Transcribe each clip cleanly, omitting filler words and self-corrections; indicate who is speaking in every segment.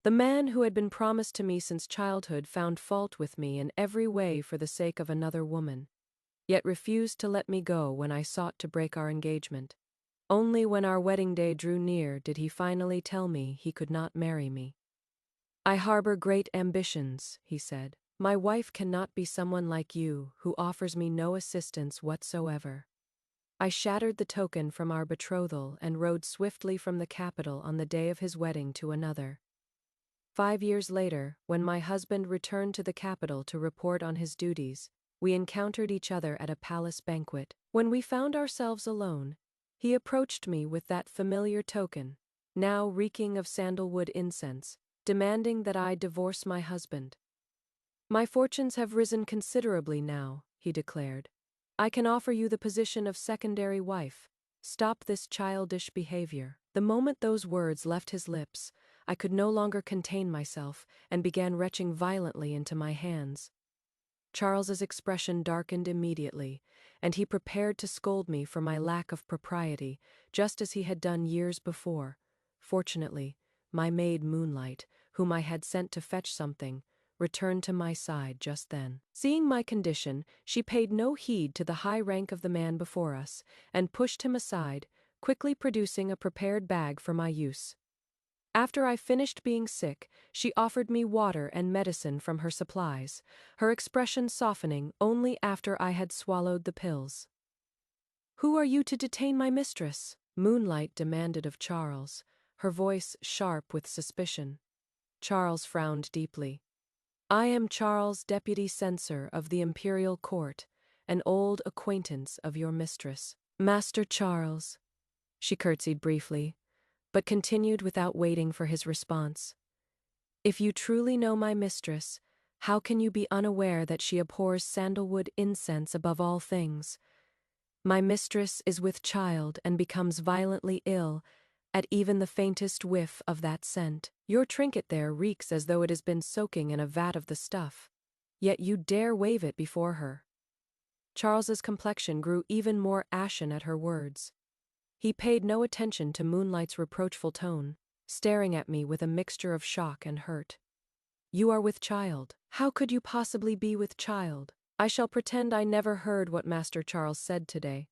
Speaker 1: The man who had been promised to me since childhood found fault with me in every way for the sake of another woman, yet refused to let me go when I sought to break our engagement. Only when our wedding day drew near did he finally tell me he could not marry me. I harbor great ambitions, he said. My wife cannot be someone like you who offers me no assistance whatsoever. I shattered the token from our betrothal and rode swiftly from the capital on the day of his wedding to another. 5 years later, when my husband returned to the capital to report on his duties, we encountered each other at a palace banquet. When we found ourselves alone, he approached me with that familiar token, now reeking of sandalwood incense, demanding that I divorce my husband. My fortunes have risen considerably now, he declared. I can offer you the position of secondary wife. Stop this childish behavior. The moment those words left his lips, I could no longer contain myself and began retching violently into my hands. Charles's expression darkened immediately, and he prepared to scold me for my lack of propriety, just as he had done years before. Fortunately, my maid Moonlight, whom I had sent to fetch something, returned to my side just then. Seeing my condition, she paid no heed to the high rank of the man before us, and pushed him aside, quickly producing a prepared bag for my use. After I finished being sick, she offered me water and medicine from her supplies, her expression softening only after I had swallowed the pills. "Who are you to detain my mistress?" Moonlight demanded of Charles, her voice sharp with suspicion. Charles frowned deeply. "I am Charles, deputy censor of the imperial court, an old acquaintance of your mistress." "Master Charles," she curtsied briefly, but continued without waiting for his response. "If you truly know my mistress, how can you be unaware that she abhors sandalwood incense above all things? My mistress is with child and becomes violently ill at even the faintest whiff of that scent. Your trinket there reeks as though it has been soaking in a vat of the stuff, yet you dare wave it before her." Charles's complexion grew even more ashen at her words. He paid no attention to Moonlight's reproachful tone, staring at me with a mixture of shock and hurt. "You are with child. How could you possibly be with child?" "I shall pretend I never heard what Master Charles said today.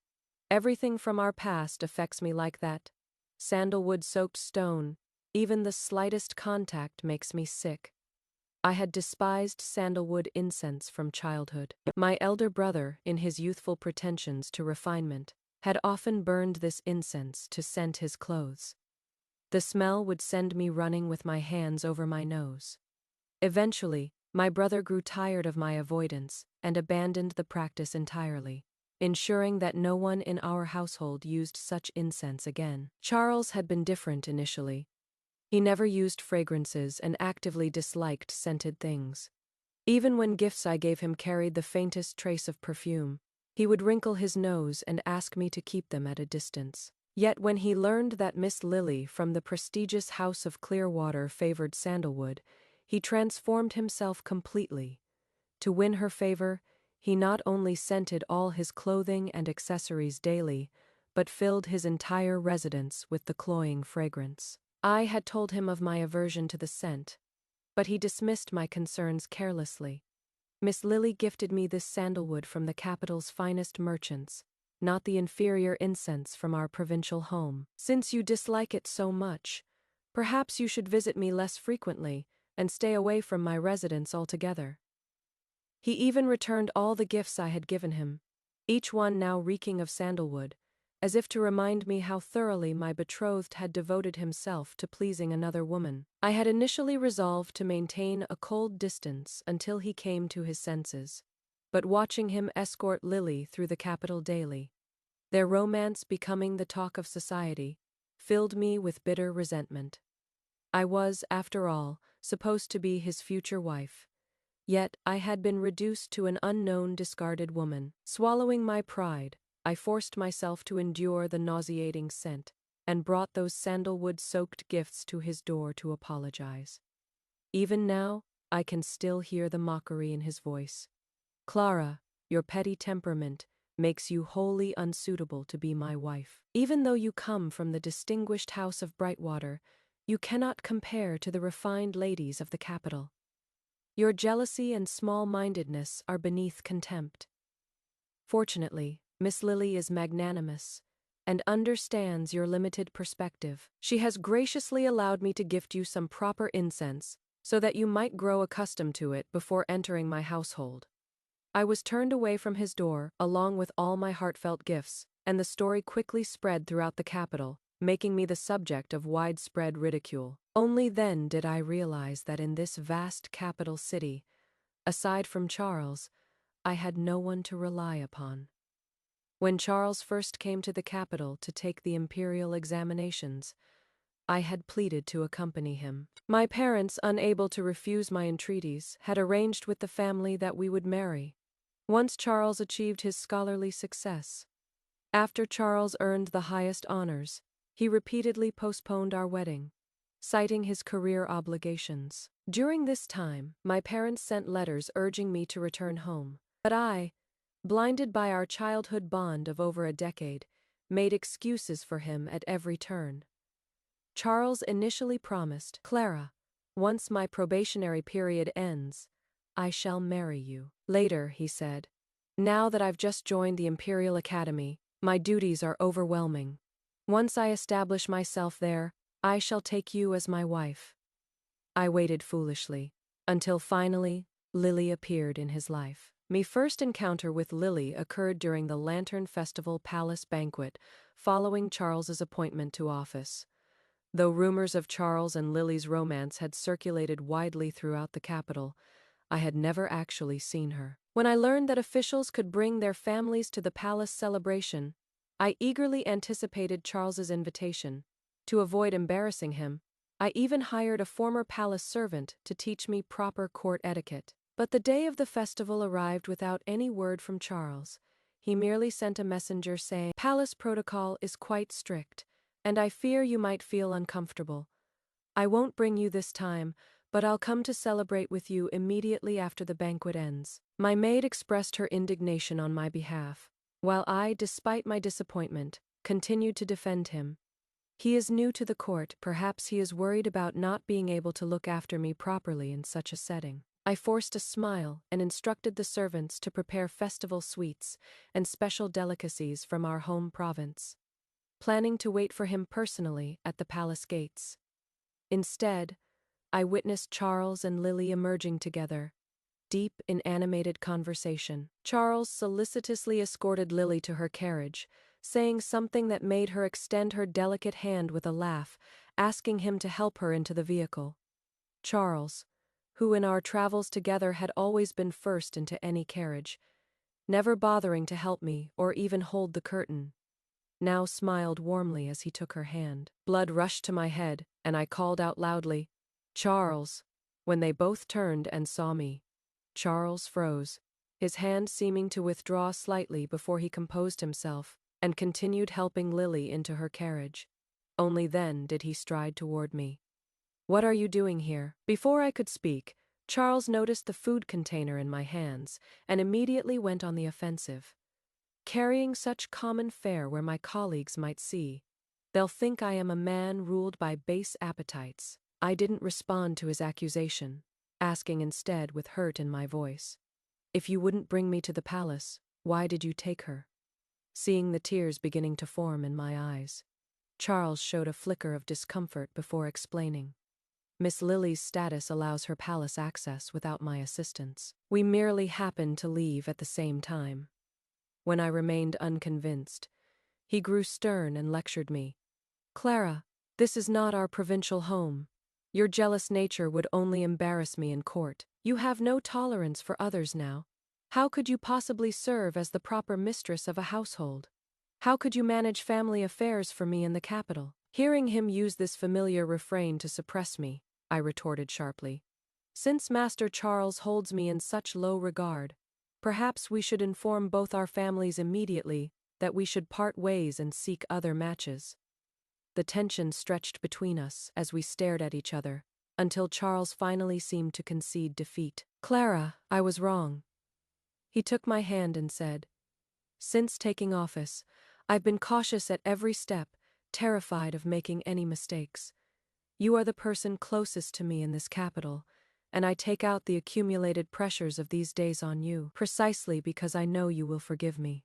Speaker 1: Everything from our past affects me like that. Sandalwood-soaked stone, even the slightest contact makes me sick." I had despised sandalwood incense from childhood. My elder brother, in his youthful pretensions to refinement, had often burned this incense to scent his clothes. The smell would send me running with my hands over my nose. Eventually, my brother grew tired of my avoidance and abandoned the practice entirely, ensuring that no one in our household used such incense again. Charles had been different initially. He never used fragrances and actively disliked scented things. Even when gifts I gave him carried the faintest trace of perfume, he would wrinkle his nose and ask me to keep them at a distance. Yet when he learned that Miss Lily from the prestigious house of Clearwater favored sandalwood, he transformed himself completely. To win her favor, he not only scented all his clothing and accessories daily, but filled his entire residence with the cloying fragrance. I had told him of my aversion to the scent, but he dismissed my concerns carelessly. "Miss Lily gifted me this sandalwood from the capital's finest merchants, not the inferior incense from our provincial home. Since you dislike it so much, perhaps you should visit me less frequently and stay away from my residence altogether." He even returned all the gifts I had given him, each one now reeking of sandalwood, as if to remind me how thoroughly my betrothed had devoted himself to pleasing another woman. I had initially resolved to maintain a cold distance until he came to his senses, but watching him escort Lily through the capital daily, their romance becoming the talk of society, filled me with bitter resentment. I was, after all, supposed to be his future wife. Yet I had been reduced to an unknown discarded woman. Swallowing my pride, I forced myself to endure the nauseating scent, and brought those sandalwood-soaked gifts to his door to apologize. Even now, I can still hear the mockery in his voice. "Clara, your petty temperament makes you wholly unsuitable to be my wife. Even though you come from the distinguished house of Brightwater, You cannot compare to the refined ladies of the capital. Your jealousy and small-mindedness are beneath contempt. Fortunately, Miss Lily is magnanimous and understands your limited perspective. She has graciously allowed me to gift you some proper incense so that you might grow accustomed to it before entering my household. I was turned away from his door, along with all my heartfelt gifts, and the story quickly spread throughout the capital, making me the subject of widespread ridicule. Only then did I realize that in this vast capital city, aside from Charles, I had no one to rely upon. When Charles first came to the capital to take the imperial examinations, I had pleaded to accompany him. My parents, unable to refuse my entreaties, had arranged with the family that we would marry once Charles achieved his scholarly success. After Charles earned the highest honors, he repeatedly postponed our wedding, citing his career obligations. During this time, my parents sent letters urging me to return home, but I, blinded by our childhood bond of over a decade, made excuses for him at every turn. Charles initially promised, "Clara, once my probationary period ends, I shall marry you." Later, he said, "Now that I've just joined the Imperial Academy, my duties are overwhelming. Once I establish myself there, I shall take you as my wife." I waited foolishly, until finally, Lily appeared in his life. My first encounter with Lily occurred during the Lantern Festival Palace banquet, following Charles's appointment to office. Though rumors of Charles and Lily's romance had circulated widely throughout the capital, I had never actually seen her. When I learned that officials could bring their families to the palace celebration, I eagerly anticipated Charles's invitation. To avoid embarrassing him, I even hired a former palace servant to teach me proper court etiquette. But the day of the festival arrived without any word from Charles. He merely sent a messenger saying, "Palace protocol is quite strict, and I fear you might feel uncomfortable. I won't bring you this time, but I'll come to celebrate with you immediately after the banquet ends." My maid expressed her indignation on my behalf, while I, despite my disappointment, continued to defend him. He is new to the court, perhaps he is worried about not being able to look after me properly in such a setting. I forced a smile and instructed the servants to prepare festival sweets and special delicacies from our home province, planning to wait for him personally at the palace gates. Instead, I witnessed Charles and Lily emerging together, deep in animated conversation. Charles solicitously escorted Lily to her carriage, saying something that made her extend her delicate hand with a laugh, asking him to help her into the vehicle. Charles, who in our travels together had always been first into any carriage, never bothering to help me or even hold the curtain, now smiled warmly as he took her hand. Blood rushed to my head, and I called out loudly, "Charles!" When they both turned and saw me, Charles froze, his hand seeming to withdraw slightly before he composed himself and continued helping Lily into her carriage. Only then did he stride toward me. "What are you doing here?" Before I could speak, Charles noticed the food container in my hands and immediately went on the offensive. "Carrying such common fare where my colleagues might see. They'll think I am a man ruled by base appetites." I didn't respond to his accusation, asking instead with hurt in my voice, "If you wouldn't bring me to the palace, why did you take her?" Seeing the tears beginning to form in my eyes, Charles showed a flicker of discomfort before explaining, "Miss Lily's status allows her palace access without my assistance. We merely happened to leave at the same time." When I remained unconvinced, he grew stern and lectured me. "Clara, this is not our provincial home. Your jealous nature would only embarrass me in court. You have no tolerance for others now. How could you possibly serve as the proper mistress of a household? How could you manage family affairs for me in the capital?" Hearing him use this familiar refrain to suppress me, I retorted sharply, "Since Master Charles holds me in such low regard, perhaps we should inform both our families immediately that we should part ways and seek other matches." The tension stretched between us as we stared at each other, until Charles finally seemed to concede defeat. "Clara, I was wrong." He took my hand and said, "Since taking office, I've been cautious at every step, terrified of making any mistakes. You are the person closest to me in this capital, and I take out the accumulated pressures of these days on you, precisely because I know you will forgive me.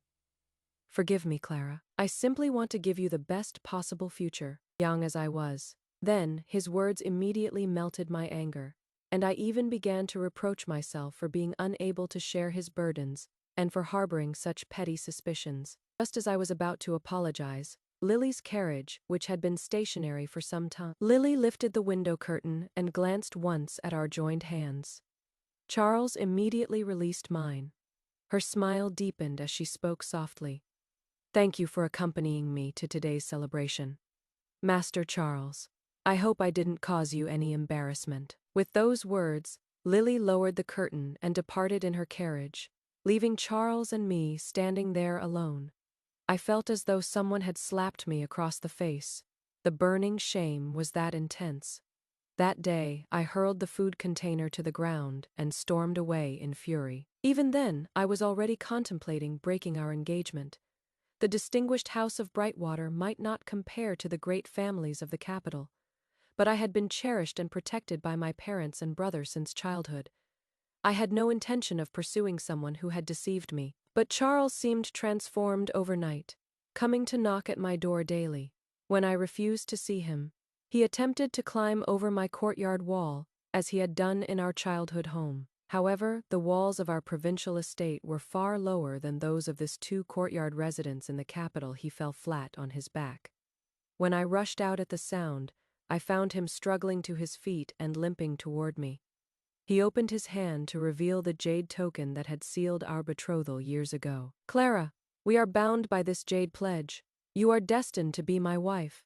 Speaker 1: Forgive me, Clara. I simply want to give you the best possible future, young as I was. Then, his words immediately melted my anger, and I even began to reproach myself for being unable to share his burdens and for harboring such petty suspicions. Just as I was about to apologize, Lily's carriage, which had been stationary for some time. Lily lifted the window curtain and glanced once at our joined hands. Charles immediately released mine. Her smile deepened as she spoke softly. Thank you for accompanying me to today's celebration. Master Charles, I hope I didn't cause you any embarrassment. With those words, Lily lowered the curtain and departed in her carriage, leaving Charles and me standing there alone. I felt as though someone had slapped me across the face. The burning shame was that intense. That day, I hurled the food container to the ground and stormed away in fury. Even then, I was already contemplating breaking our engagement. The distinguished house of Brightwater might not compare to the great families of the capital, but I had been cherished and protected by my parents and brother since childhood. I had no intention of pursuing someone who had deceived me, but Charles seemed transformed overnight, coming to knock at my door daily. When I refused to see him, he attempted to climb over my courtyard wall, as he had done in our childhood home. However, the walls of our provincial estate were far lower than those of this two-courtyard residence in the capital. He fell flat on his back. When I rushed out at the sound, I found him struggling to his feet and limping toward me. He opened his hand to reveal the jade token that had sealed our betrothal years ago. Clara, we are bound by this jade pledge. You are destined to be my wife.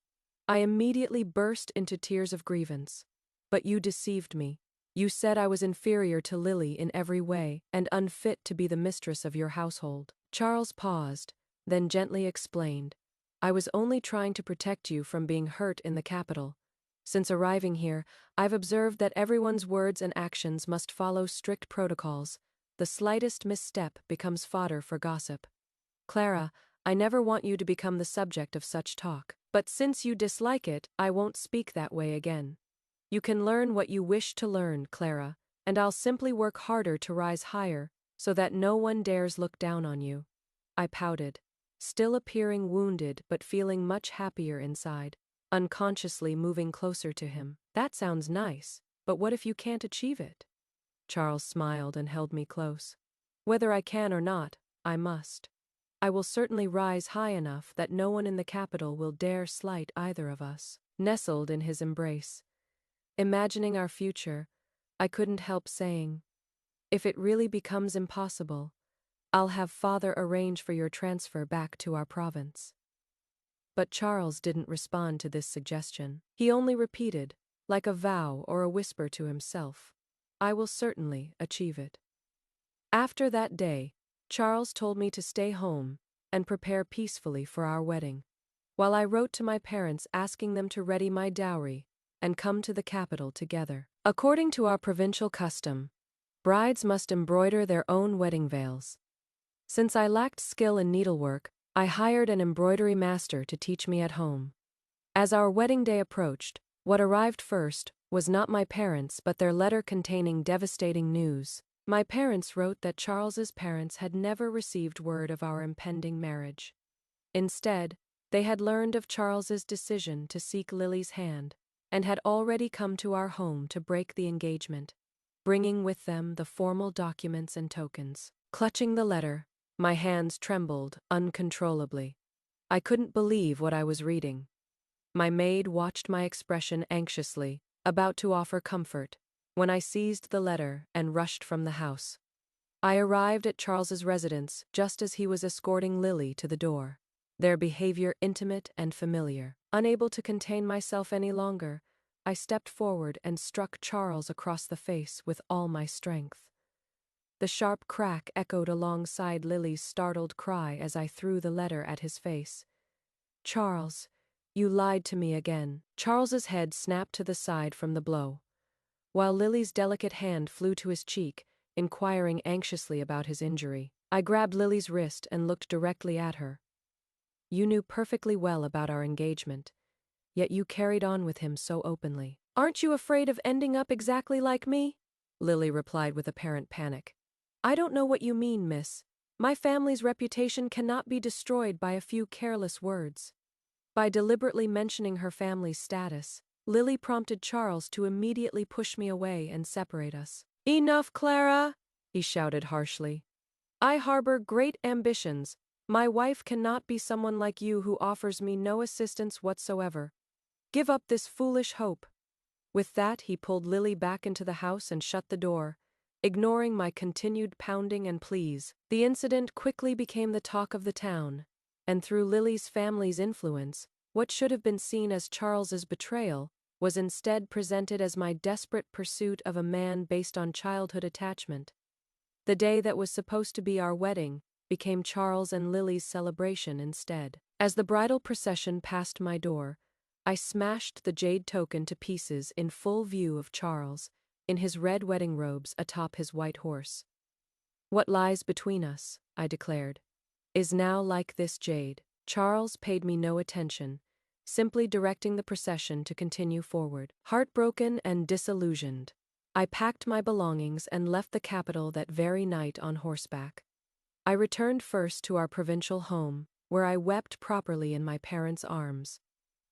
Speaker 1: I immediately burst into tears of grievance. But you deceived me. You said I was inferior to Lily in every way and unfit to be the mistress of your household. Charles paused, then gently explained. I was only trying to protect you from being hurt in the capital. Since arriving here, I've observed that everyone's words and actions must follow strict protocols. The slightest misstep becomes fodder for gossip. Clara, I never want you to become the subject of such talk. But since you dislike it, I won't speak that way again. You can learn what you wish to learn, Clara, and I'll simply work harder to rise higher, so that no one dares look down on you. I pouted, still appearing wounded but feeling much happier inside, unconsciously moving closer to him. That sounds nice, but what if you can't achieve it? Charles smiled and held me close. Whether I can or not, I must. I will certainly rise high enough that no one in the capital will dare slight either of us. Nestled in his embrace, imagining our future, I couldn't help saying, if it really becomes impossible, I'll have father arrange for your transfer back to our province. But Charles didn't respond to this suggestion. He only repeated, like a vow or a whisper to himself, I will certainly achieve it. After that day, Charles told me to stay home and prepare peacefully for our wedding, while I wrote to my parents asking them to ready my dowry and come to the capital together. According to our provincial custom, brides must embroider their own wedding veils. Since I lacked skill in needlework, I hired an embroidery master to teach me at home. As our wedding day approached, what arrived first was not my parents but their letter containing devastating news. My parents wrote that Charles's parents had never received word of our impending marriage. Instead, they had learned of Charles's decision to seek Lily's hand, and had already come to our home to break the engagement, bringing with them the formal documents and tokens. Clutching the letter, my hands trembled uncontrollably. I couldn't believe what I was reading. My maid watched my expression anxiously, about to offer comfort, when I seized the letter and rushed from the house. I arrived at Charles's residence just as he was escorting Lily to the door, their behavior intimate and familiar. Unable to contain myself any longer, I stepped forward and struck Charles across the face with all my strength. The sharp crack echoed alongside Lily's startled cry as I threw the letter at his face. Charles, you lied to me again. Charles's head snapped to the side from the blow, while Lily's delicate hand flew to his cheek, inquiring anxiously about his injury. I grabbed Lily's wrist and looked directly at her. You knew perfectly well about our engagement. yet you carried on with him so openly. Aren't you afraid of ending up exactly like me? Lily replied with apparent panic. I don't know what you mean, miss. My family's reputation cannot be destroyed by a few careless words. By deliberately mentioning her family's status, Lily prompted Charles to immediately push me away and separate us. Enough, Clara! He shouted harshly. I harbor great ambitions. My wife cannot be someone like you who offers me no assistance whatsoever. Give up this foolish hope. With that, he pulled Lily back into the house and shut the door, ignoring my continued pounding and pleas. The incident quickly became the talk of the town, and through Lily's family's influence, what should have been seen as Charles's betrayal was instead presented as my desperate pursuit of a man based on childhood attachment. The day that was supposed to be our wedding became Charles and Lily's celebration instead. As the bridal procession passed my door, I smashed the jade token to pieces in full view of Charles, in his red wedding robes atop his white horse. What lies between us, I declared, is now like this jade. Charles paid me no attention, simply directing the procession to continue forward. Heartbroken and disillusioned, I packed my belongings and left the capital that very night on horseback. I returned first to our provincial home, where I wept properly in my parents' arms.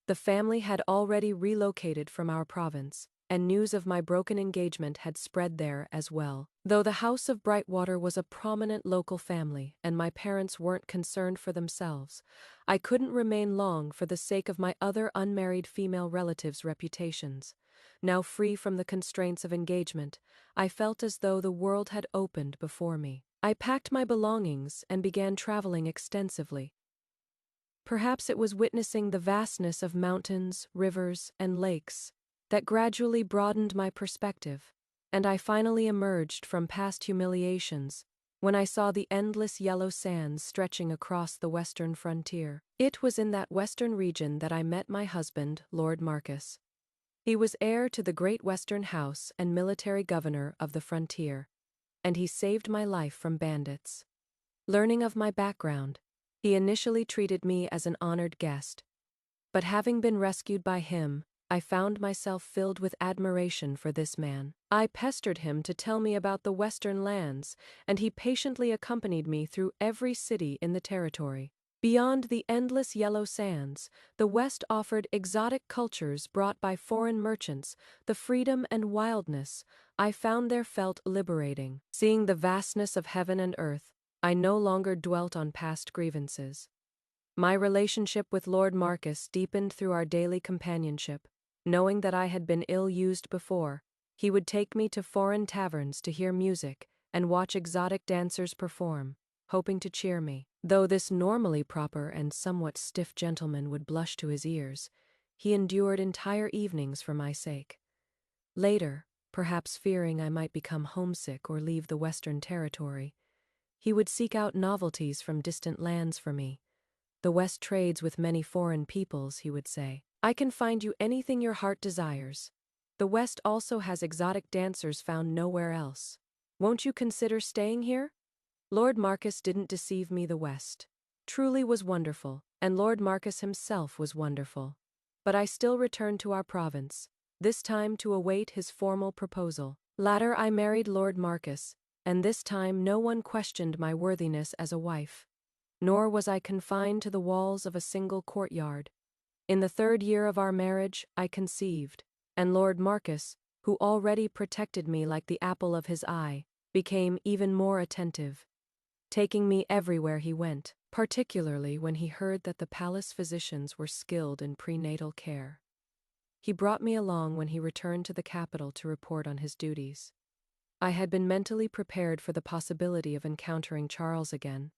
Speaker 1: The family had already relocated from our province, and news of my broken engagement had spread there as well. Though the House of Brightwater was a prominent local family and my parents weren't concerned for themselves, I couldn't remain long for the sake of my other unmarried female relatives' reputations. Now free from the constraints of engagement, I felt as though the world had opened before me. I packed my belongings and began traveling extensively. Perhaps it was witnessing the vastness of mountains, rivers, and lakes that gradually broadened my perspective, and I finally emerged from past humiliations when I saw the endless yellow sands stretching across the western frontier. It was in that western region that I met my husband, Lord Marcus. He was heir to the great western house and military governor of the frontier, and he saved my life from bandits. Learning of my background, he initially treated me as an honored guest, but having been rescued by him, I found myself filled with admiration for this man. I pestered him to tell me about the western lands, and he patiently accompanied me through every city in the territory. Beyond the endless yellow sands, the West offered exotic cultures brought by foreign merchants. The freedom and wildness I found there felt liberating. Seeing the vastness of heaven and earth, I no longer dwelt on past grievances. My relationship with Lord Marcus deepened through our daily companionship. Knowing that I had been ill-used before, he would take me to foreign taverns to hear music and watch exotic dancers perform, hoping to cheer me. Though this normally proper and somewhat stiff gentleman would blush to his ears, he endured entire evenings for my sake. Later, perhaps fearing I might become homesick or leave the Western Territory, he would seek out novelties from distant lands for me. The West trades with many foreign peoples, he would say. I can find you anything your heart desires. The West also has exotic dancers found nowhere else. Won't you consider staying here? Lord Marcus didn't deceive me. The West truly was wonderful, and Lord Marcus himself was wonderful. But I still returned to our province, this time to await his formal proposal. Later I married Lord Marcus, and this time no one questioned my worthiness as a wife. Nor was I confined to the walls of a single courtyard. In the 3rd year of our marriage, I conceived, and Lord Marcus, who already protected me like the apple of his eye, became even more attentive, taking me everywhere he went, particularly when he heard that the palace physicians were skilled in prenatal care. He brought me along when he returned to the capital to report on his duties. I had been mentally prepared for the possibility of encountering Charles again,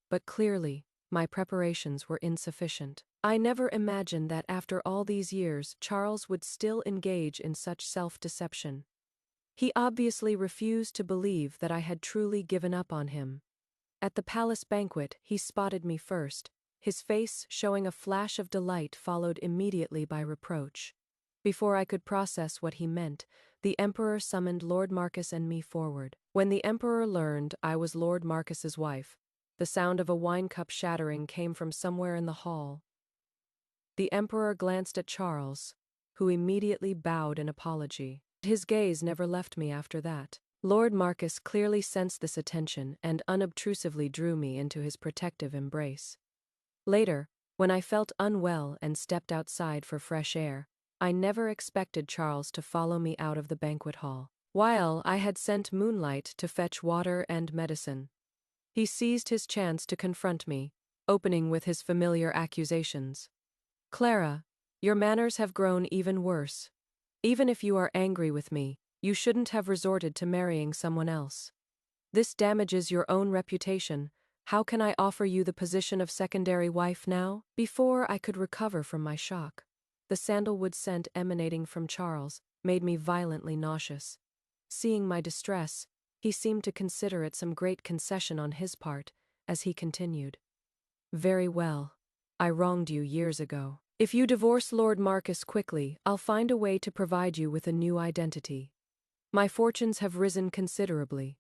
Speaker 1: but clearly, my preparations were insufficient. I never imagined that after all these years, Charles would still engage in such self-deception. He obviously refused to believe that I had truly given up on him. At the palace banquet, he spotted me first, his face showing a flash of delight followed immediately by reproach. Before I could process what he meant, the Emperor summoned Lord Marcus and me forward. When the Emperor learned I was Lord Marcus's wife, the sound of a wine cup shattering came from somewhere in the hall. The emperor glanced at Charles, who immediately bowed in apology. His gaze never left me after that. Lord Marcus clearly sensed this attention and unobtrusively drew me into his protective embrace. Later, when I felt unwell and stepped outside for fresh air, I never expected Charles to follow me out of the banquet hall. While I had sent Moonlight to fetch water and medicine, he seized his chance to confront me, opening with his familiar accusations. "Clara, your manners have grown even worse. Even if you are angry with me, you shouldn't have resorted to marrying someone else. This damages your own reputation. How can I offer you the position of secondary wife now?" Before I could recover from my shock, the sandalwood scent emanating from Charles made me violently nauseous. Seeing my distress, he seemed to consider it some great concession on his part, as he continued. "Very well. I wronged you years ago. If you divorce Lord Marcus quickly, I'll find a way to provide you with a new identity. My fortunes have risen considerably.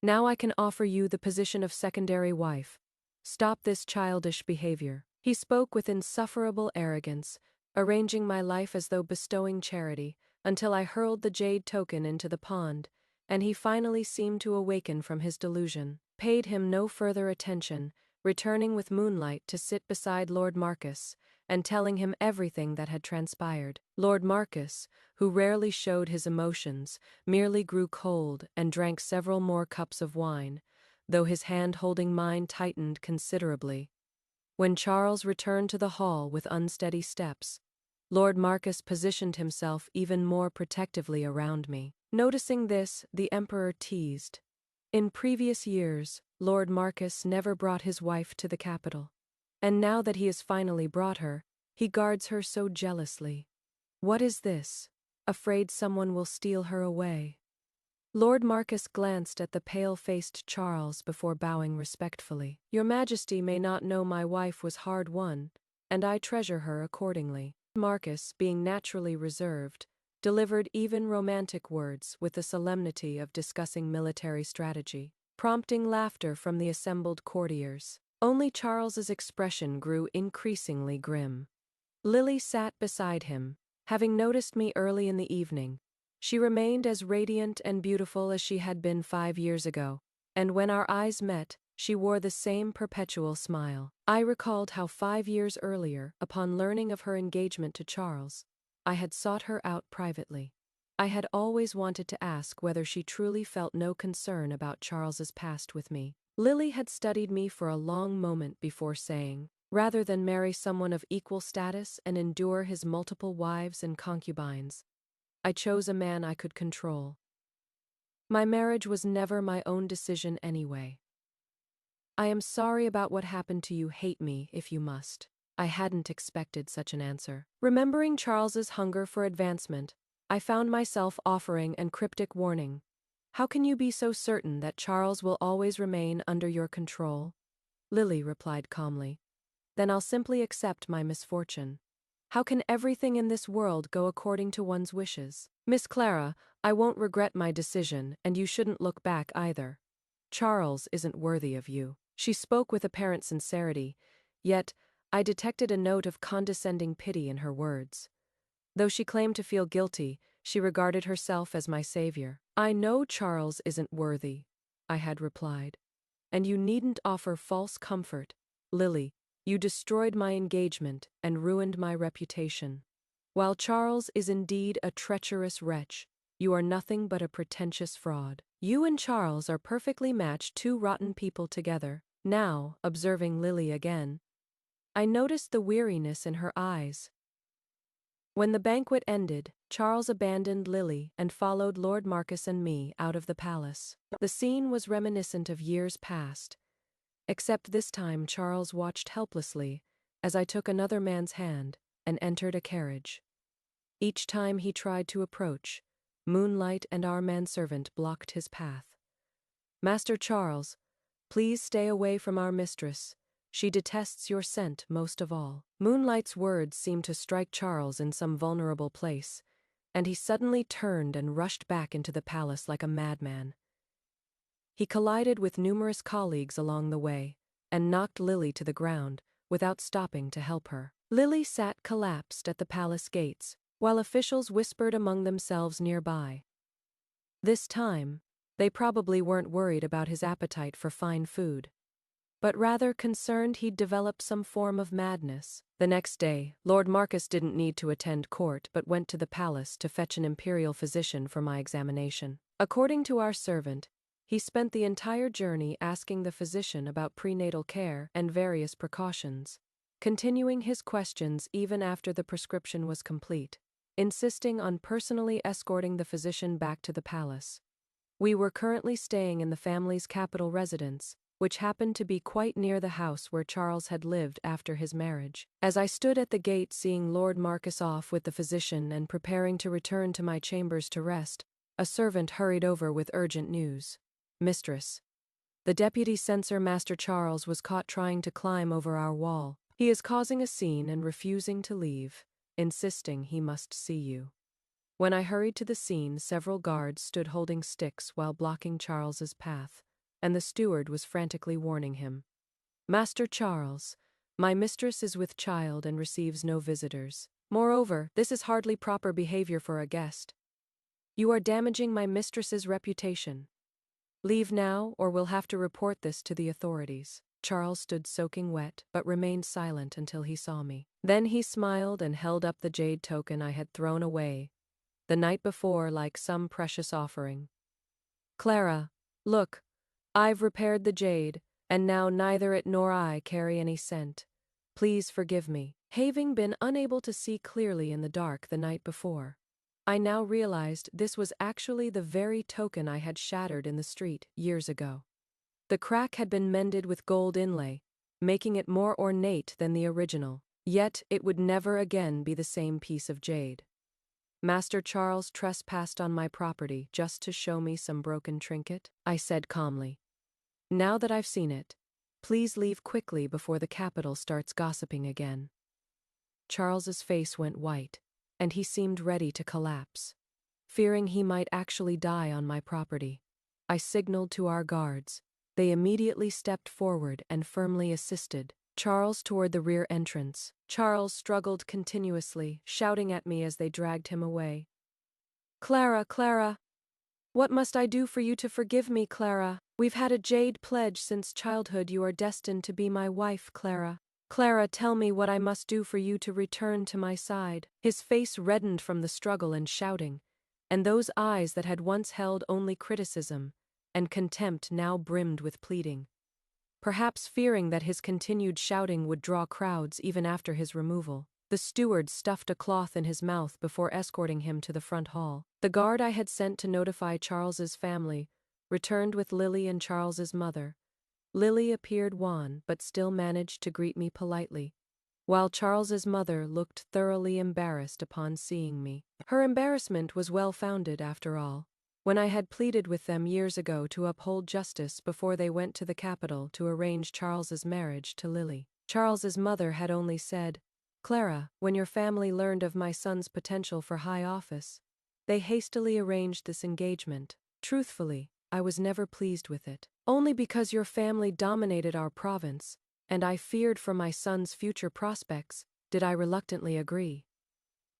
Speaker 1: Now I can offer you the position of secondary wife. Stop this childish behavior." He spoke with insufferable arrogance, arranging my life as though bestowing charity, until I hurled the jade token into the pond, and he finally seemed to awaken from his delusion. Paid him no further attention, returning with Moonlight to sit beside Lord Marcus, and telling him everything that had transpired. Lord Marcus, who rarely showed his emotions, merely grew cold and drank several more cups of wine, though his hand holding mine tightened considerably. When Charles returned to the hall with unsteady steps, Lord Marcus positioned himself even more protectively around me. Noticing this, the emperor teased. In previous years, Lord Marcus never brought his wife to the capital, and now that he has finally brought her, he guards her so jealously. What is this? Afraid someone will steal her away? Lord Marcus glanced at the pale-faced Charles before bowing respectfully. "Your Majesty may not know my wife was hard won, and I treasure her accordingly." Marcus, being naturally reserved, delivered even romantic words with the solemnity of discussing military strategy, prompting laughter from the assembled courtiers. Only Charles's expression grew increasingly grim. Lily sat beside him, having noticed me early in the evening. She remained as radiant and beautiful as she had been 5 years ago, and when our eyes met, she wore the same perpetual smile. I recalled how 5 years earlier, upon learning of her engagement to Charles, I had sought her out privately. I had always wanted to ask whether she truly felt no concern about Charles's past with me. Lily had studied me for a long moment before saying, "Rather than marry someone of equal status and endure his multiple wives and concubines, I chose a man I could control. My marriage was never my own decision anyway. I am sorry about what happened to you. Hate me if you must." I hadn't expected such an answer. Remembering Charles's hunger for advancement, I found myself offering an cryptic warning. "How can you be so certain that Charles will always remain under your control?" Lily replied calmly. "Then I'll simply accept my misfortune. How can everything in this world go according to one's wishes? Miss Clara, I won't regret my decision, and you shouldn't look back either. Charles isn't worthy of you." She spoke with apparent sincerity, yet I detected a note of condescending pity in her words. Though she claimed to feel guilty, she regarded herself as my savior. "I know Charles isn't worthy," I had replied. "And you needn't offer false comfort. Lily, you destroyed my engagement and ruined my reputation. While Charles is indeed a treacherous wretch, you are nothing but a pretentious fraud. You and Charles are perfectly matched, two rotten people together." Now, observing Lily again, I noticed the weariness in her eyes. When the banquet ended, Charles abandoned Lily and followed Lord Marcus and me out of the palace. The scene was reminiscent of years past, except this time Charles watched helplessly as I took another man's hand and entered a carriage. Each time he tried to approach, Moonlight and our manservant blocked his path. "Master Charles, please stay away from our mistress. She detests your scent most of all." Moonlight's words seemed to strike Charles in some vulnerable place, and he suddenly turned and rushed back into the palace like a madman. He collided with numerous colleagues along the way, and knocked Lily to the ground, without stopping to help her. Lily sat collapsed at the palace gates, while officials whispered among themselves nearby. This time, they probably weren't worried about his appetite for fine food, but rather concerned he'd developed some form of madness. The next day, Lord Marcus didn't need to attend court but went to the palace to fetch an imperial physician for my examination. According to our servant, he spent the entire journey asking the physician about prenatal care and various precautions, continuing his questions even after the prescription was complete, insisting on personally escorting the physician back to the palace. We were currently staying in the family's capital residence, which happened to be quite near the house where Charles had lived after his marriage. As I stood at the gate seeing Lord Marcus off with the physician and preparing to return to my chambers to rest, a servant hurried over with urgent news. Mistress, the deputy censor Master Charles was caught trying to climb over our wall. He is causing a scene and refusing to leave, insisting he must see you. When I hurried to the scene, several guards stood holding sticks while blocking Charles's path, and the steward was frantically warning him. Master Charles, my mistress is with child and receives no visitors. Moreover, this is hardly proper behavior for a guest. You are damaging my mistress's reputation. Leave now, or we'll have to report this to the authorities. Charles stood soaking wet, but remained silent until he saw me. Then he smiled and held up the jade token I had thrown away the night before like some precious offering. Clara, look, I've repaired the jade, and now neither it nor I carry any scent. Please forgive me. Having been unable to see clearly in the dark the night before, I now realized this was actually the very token I had shattered in the street years ago. The crack had been mended with gold inlay, making it more ornate than the original, yet it would never again be the same piece of jade. Master Charles trespassed on my property just to show me some broken trinket, I said calmly. Now that I've seen it, please leave quickly before the capital starts gossiping again. Charles's face went white, and he seemed ready to collapse. Fearing he might actually die on my property, I signaled to our guards. They immediately stepped forward and firmly assisted Charles toward the rear entrance. Charles struggled continuously, shouting at me as they dragged him away. Clara, Clara! What must I do for you to forgive me, Clara? We've had a jade pledge since childhood. You are destined to be my wife, Clara. Clara, tell me what I must do for you to return to my side. His face reddened from the struggle and shouting, and those eyes that had once held only criticism and contempt now brimmed with pleading. Perhaps fearing that his continued shouting would draw crowds even after his removal, the steward stuffed a cloth in his mouth before escorting him to the front hall. The guard I had sent to notify Charles's family returned with Lily and Charles's mother. Lily appeared wan but still managed to greet me politely, while Charles's mother looked thoroughly embarrassed upon seeing me. Her embarrassment was well-founded, after all. When I had pleaded with them years ago to uphold justice before they went to the capital to arrange Charles's marriage to Lily, Charles's mother had only said, Clara, when your family learned of my son's potential for high office, they hastily arranged this engagement. Truthfully, I was never pleased with it. Only because your family dominated our province, and I feared for my son's future prospects, did I reluctantly agree.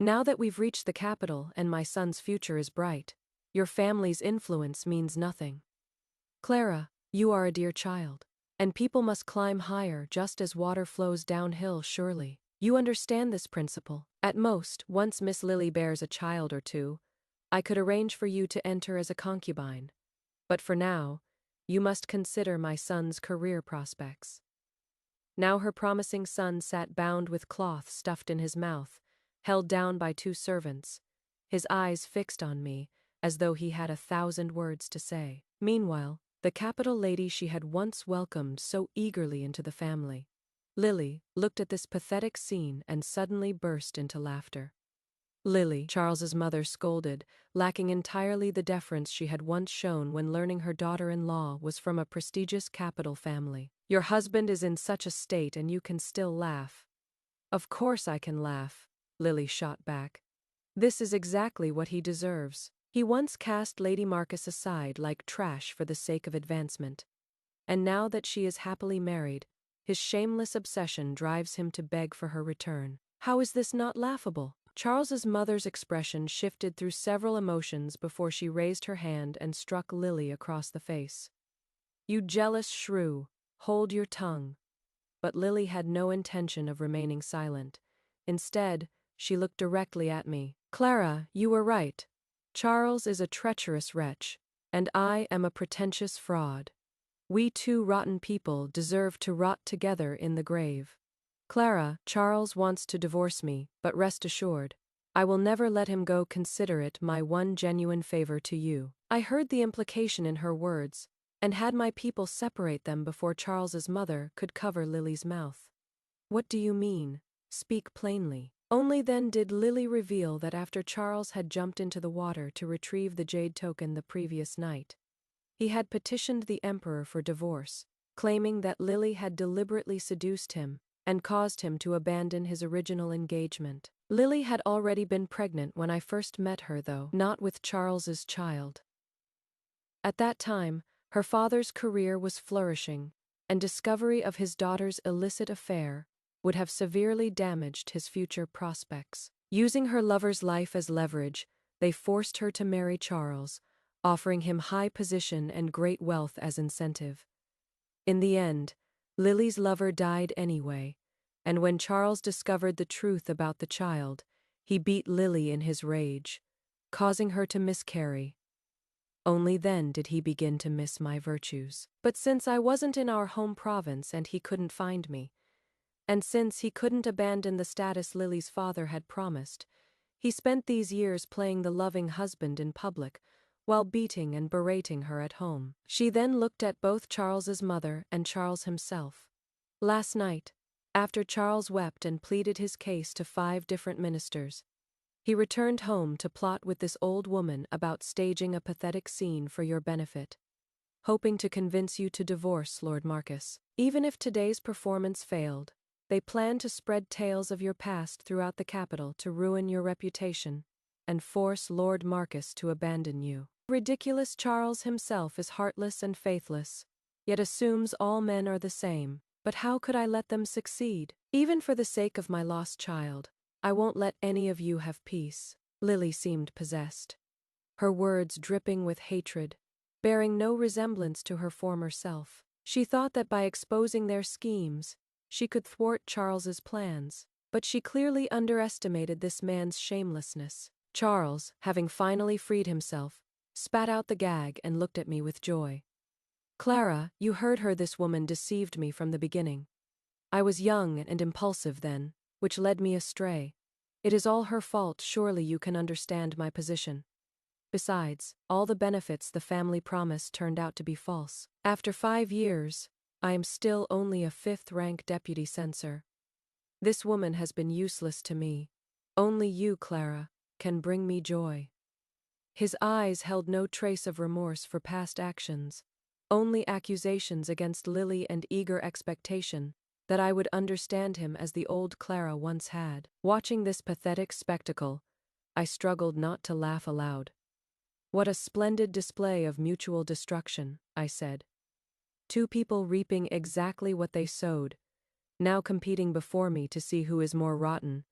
Speaker 1: Now that we've reached the capital and my son's future is bright, your family's influence means nothing. Clara, you are a dear child, and people must climb higher just as water flows downhill, surely. You understand this principle. At most, once Miss Lily bears a child or two, I could arrange for you to enter as a concubine. But for now, you must consider my son's career prospects. Now her promising son sat bound with cloth stuffed in his mouth, held down by two servants, his eyes fixed on me, as though he had 1,000 words to say. Meanwhile, the capital lady she had once welcomed so eagerly into the family, Lily, looked at this pathetic scene and suddenly burst into laughter. Lily, Charles's mother scolded, lacking entirely the deference she had once shown when learning her daughter-in-law was from a prestigious capital family. Your husband is in such a state and you can still laugh. Of course I can laugh, Lily shot back. This is exactly what he deserves. He once cast Lady Marcus aside like trash for the sake of advancement. And now that she is happily married, his shameless obsession drives him to beg for her return. How is this not laughable? Charles's mother's expression shifted through several emotions before she raised her hand and struck Lily across the face. You jealous shrew, hold your tongue. But Lily had no intention of remaining silent. Instead, she looked directly at me. Clara, you were right. Charles is a treacherous wretch, and I am a pretentious fraud. We two rotten people deserve to rot together in the grave. Clara, Charles wants to divorce me, but rest assured, I will never let him go. Consider it my one genuine favor to you. I heard the implication in her words, and had my people separate them before Charles's mother could cover Lily's mouth. What do you mean? Speak plainly. Only then did Lily reveal that after Charles had jumped into the water to retrieve the jade token the previous night, he had petitioned the emperor for divorce, claiming that Lily had deliberately seduced him and caused him to abandon his original engagement. Lily had already been pregnant when I first met her, though not with Charles's child. At that time, her father's career was flourishing, and discovery of his daughter's illicit affair would have severely damaged his future prospects. Using her lover's life as leverage, they forced her to marry Charles, offering him high position and great wealth as incentive. In the end, Lily's lover died anyway, and when Charles discovered the truth about the child, he beat Lily in his rage, causing her to miscarry. Only then did he begin to miss my virtues. But since I wasn't in our home province and he couldn't find me, and since he couldn't abandon the status Lily's father had promised, he spent these years playing the loving husband in public, while beating and berating her at home. She then looked at both Charles's mother and Charles himself. Last night, after Charles wept and pleaded his case to 5 different ministers, he returned home to plot with this old woman about staging a pathetic scene for your benefit, hoping to convince you to divorce Lord Marcus. Even if today's performance failed, they plan to spread tales of your past throughout the capital to ruin your reputation and force Lord Marcus to abandon you. Ridiculous Charles himself is heartless and faithless, yet assumes all men are the same. But how could I let them succeed? Even for the sake of my lost child, I won't let any of you have peace. Lily seemed possessed, her words dripping with hatred, bearing no resemblance to her former self. She thought that by exposing their schemes, she could thwart Charles's plans, but she clearly underestimated this man's shamelessness. Charles, having finally freed himself, spat out the gag and looked at me with joy. Clara, you heard her. This woman deceived me from the beginning. I was young and impulsive then, which led me astray. It is all her fault. Surely you can understand my position. Besides, all the benefits the family promised turned out to be false. After 5 years, I am still only a 5th-rank deputy censor. This woman has been useless to me. Only you, Clara, can bring me joy. His eyes held no trace of remorse for past actions, only accusations against Lily and eager expectation that I would understand him as the old Clara once had. Watching this pathetic spectacle, I struggled not to laugh aloud. What a splendid display of mutual destruction, I said. 2 people reaping exactly what they sowed, now competing before me to see who is more rotten.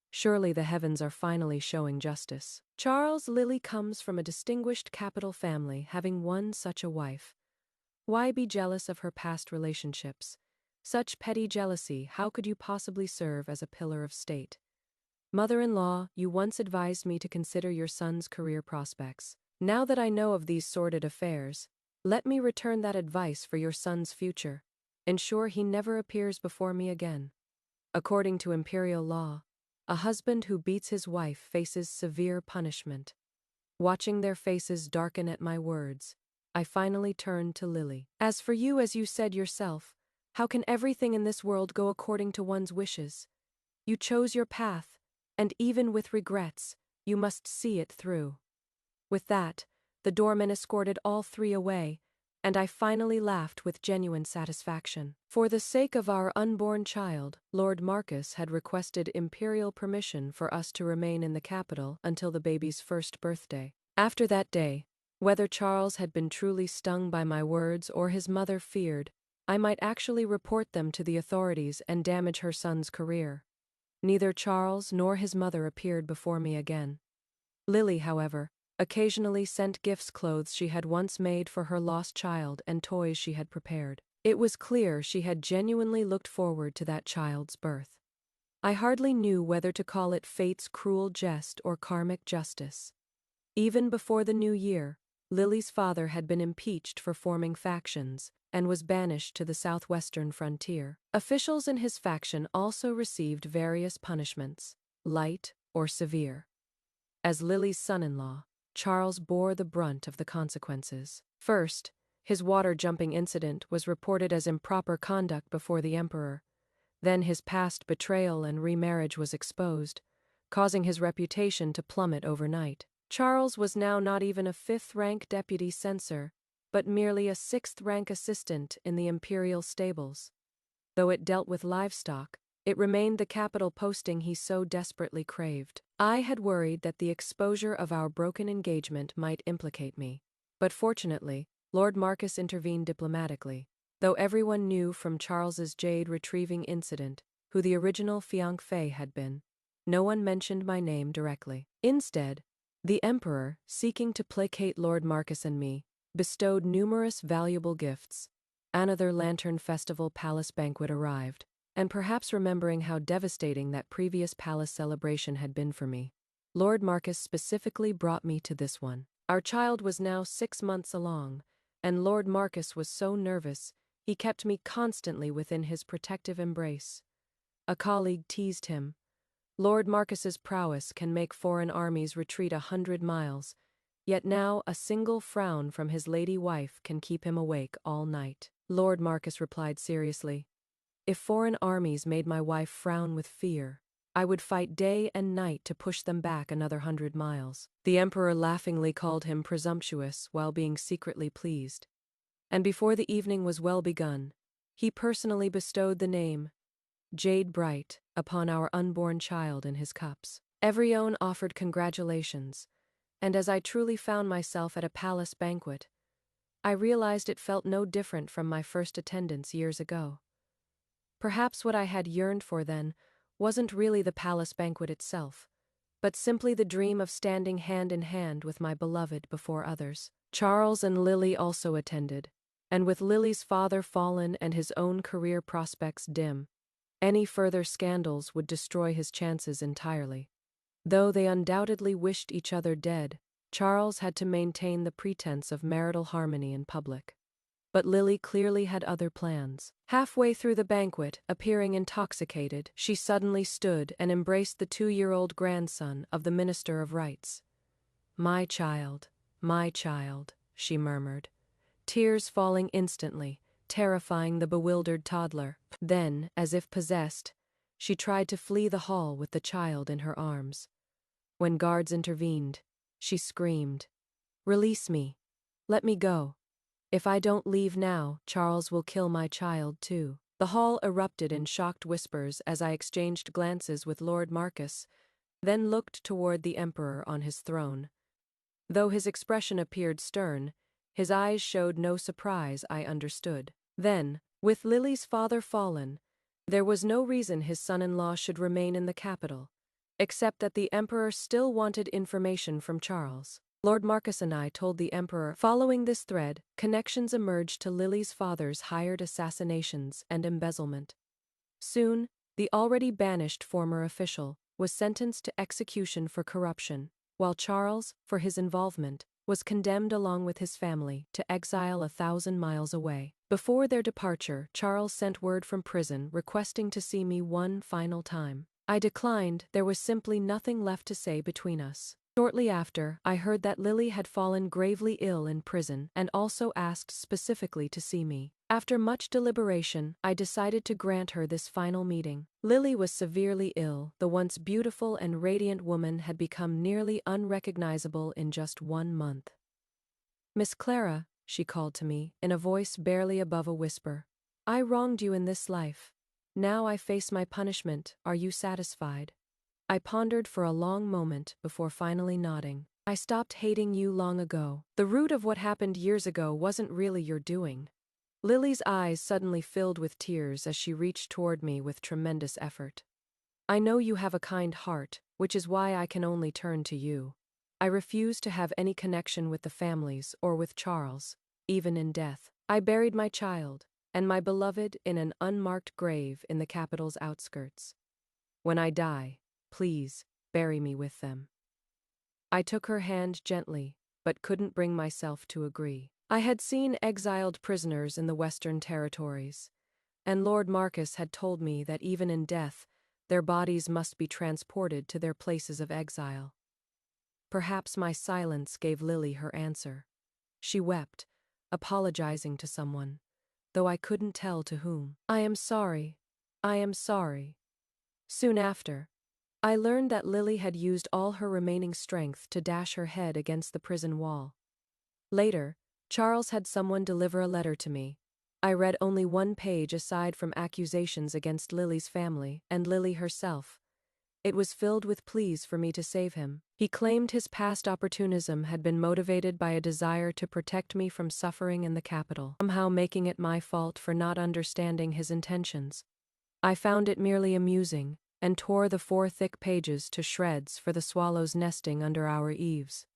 Speaker 1: Surely the heavens are finally showing justice. Charles Lily comes from a distinguished capital family, having won such a wife. Why be jealous of her past relationships? Such petty jealousy, how could you possibly serve as a pillar of state? Mother-in-law, you once advised me to consider your son's career prospects. Now that I know of these sordid affairs, let me return that advice for your son's future. Ensure he never appears before me again. According to imperial law, a husband who beats his wife faces severe punishment. Watching their faces darken at my words, I finally turned to Lily. As for you, as you said yourself, how can everything in this world go according to one's wishes? You chose your path, and even with regrets, you must see it through. With that, the doorman escorted all 3 away, and I finally laughed with genuine satisfaction. For the sake of our unborn child, Lord Marcus had requested imperial permission for us to remain in the capital until the baby's first birthday. After that day, whether Charles had been truly stung by my words or his mother feared, I might actually report them to the authorities and damage her son's career. Neither Charles nor his mother appeared before me again. Lily, however, occasionally sent gifts, clothes she had once made for her lost child and toys she had prepared. It was clear she had genuinely looked forward to that child's birth. I hardly knew whether to call it fate's cruel jest or karmic justice. Even before the new year, Lily's father had been impeached for forming factions and was banished to the southwestern frontier. Officials in his faction also received various punishments, light or severe. As Lily's son-in-law, Charles bore the brunt of the consequences. First, his water-jumping incident was reported as improper conduct before the emperor. Then his past betrayal and remarriage was exposed, causing his reputation to plummet overnight. Charles was now not even a fifth-rank deputy censor, but merely a sixth-rank assistant in the imperial stables. Though it dealt with livestock, it remained the capital posting he so desperately craved. I had worried that the exposure of our broken engagement might implicate me, but fortunately, Lord Marcus intervened diplomatically. Though everyone knew from Charles's jade retrieving incident who the original fiancé had been, no one mentioned my name directly. Instead, the emperor, seeking to placate Lord Marcus and me, bestowed numerous valuable gifts. Another Lantern Festival palace banquet arrived, and perhaps remembering how devastating that previous palace celebration had been for me, Lord Marcus specifically brought me to this one. Our child was now 6 months along, and Lord Marcus was so nervous he kept me constantly within his protective embrace. A colleague teased him. Lord Marcus's prowess can make foreign armies retreat 100 miles, yet now a single frown from his lady wife can keep him awake all night. Lord Marcus replied seriously, "If foreign armies made my wife frown with fear, I would fight day and night to push them back another 100 miles." The emperor laughingly called him presumptuous while being secretly pleased. And before the evening was well begun, he personally bestowed the name Jade Bright upon our unborn child in his cups. Everyone offered congratulations, and as I truly found myself at a palace banquet, I realized it felt no different from my first attendance years ago. Perhaps what I had yearned for then wasn't really the palace banquet itself, but simply the dream of standing hand in hand with my beloved before others. Charles and Lily also attended, and with Lily's father fallen and his own career prospects dim, any further scandals would destroy his chances entirely. Though they undoubtedly wished each other dead, Charles had to maintain the pretense of marital harmony in public. But Lily clearly had other plans. Halfway through the banquet, appearing intoxicated, she suddenly stood and embraced the 2-year-old grandson of the Minister of Rights. My child," she murmured, tears falling instantly, terrifying the bewildered toddler. Then, as if possessed, she tried to flee the hall with the child in her arms. When guards intervened, she screamed, "Release me! Let me go! If I don't leave now, Charles will kill my child too." The hall erupted in shocked whispers as I exchanged glances with Lord Marcus, then looked toward the emperor on his throne. Though his expression appeared stern, his eyes showed no surprise. I understood. Then, with Lily's father fallen, there was no reason his son-in-law should remain in the capital, except that the emperor still wanted information from Charles. Lord Marcus and I told the emperor. Following this thread, connections emerged to Lily's father's hired assassinations and embezzlement. Soon, the already banished former official was sentenced to execution for corruption, while Charles, for his involvement, was condemned along with his family to exile 1,000 miles away. Before their departure, Charles sent word from prison requesting to see me one final time. I declined. There was simply nothing left to say between us. Shortly after, I heard that Lily had fallen gravely ill in prison and also asked specifically to see me. After much deliberation, I decided to grant her this final meeting. Lily was severely ill. The once beautiful and radiant woman had become nearly unrecognizable in just 1 month. "Miss Clara," she called to me, in a voice barely above a whisper, "I wronged you in this life. Now I face my punishment. Are you satisfied?" I pondered for a long moment before finally nodding. "I stopped hating you long ago. The root of what happened years ago wasn't really your doing. Lily's eyes suddenly filled with tears as she reached toward me with tremendous effort. I know you have a kind heart, which is why I can only turn to you. I refuse to have any connection with the families or with Charles, even in death. I buried my child and my beloved in an unmarked grave in the capital's outskirts. When I die, please, bury me with them. I took her hand gently, but couldn't bring myself to agree. I had seen exiled prisoners in the Western Territories, and Lord Marcus had told me that even in death, their bodies must be transported to their places of exile. Perhaps my silence gave Lily her answer. She wept, apologizing to someone, though I couldn't tell to whom. I am sorry. I am sorry. Soon after, I learned that Lily had used all her remaining strength to dash her head against the prison wall. Later, Charles had someone deliver a letter to me. I read only one page aside from accusations against Lily's family and Lily herself. It was filled with pleas for me to save him. He claimed his past opportunism had been motivated by a desire to protect me from suffering in the capital, somehow making it my fault for not understanding his intentions. I found it merely amusing, and tore the 4 thick pages to shreds for the swallows nesting under our eaves.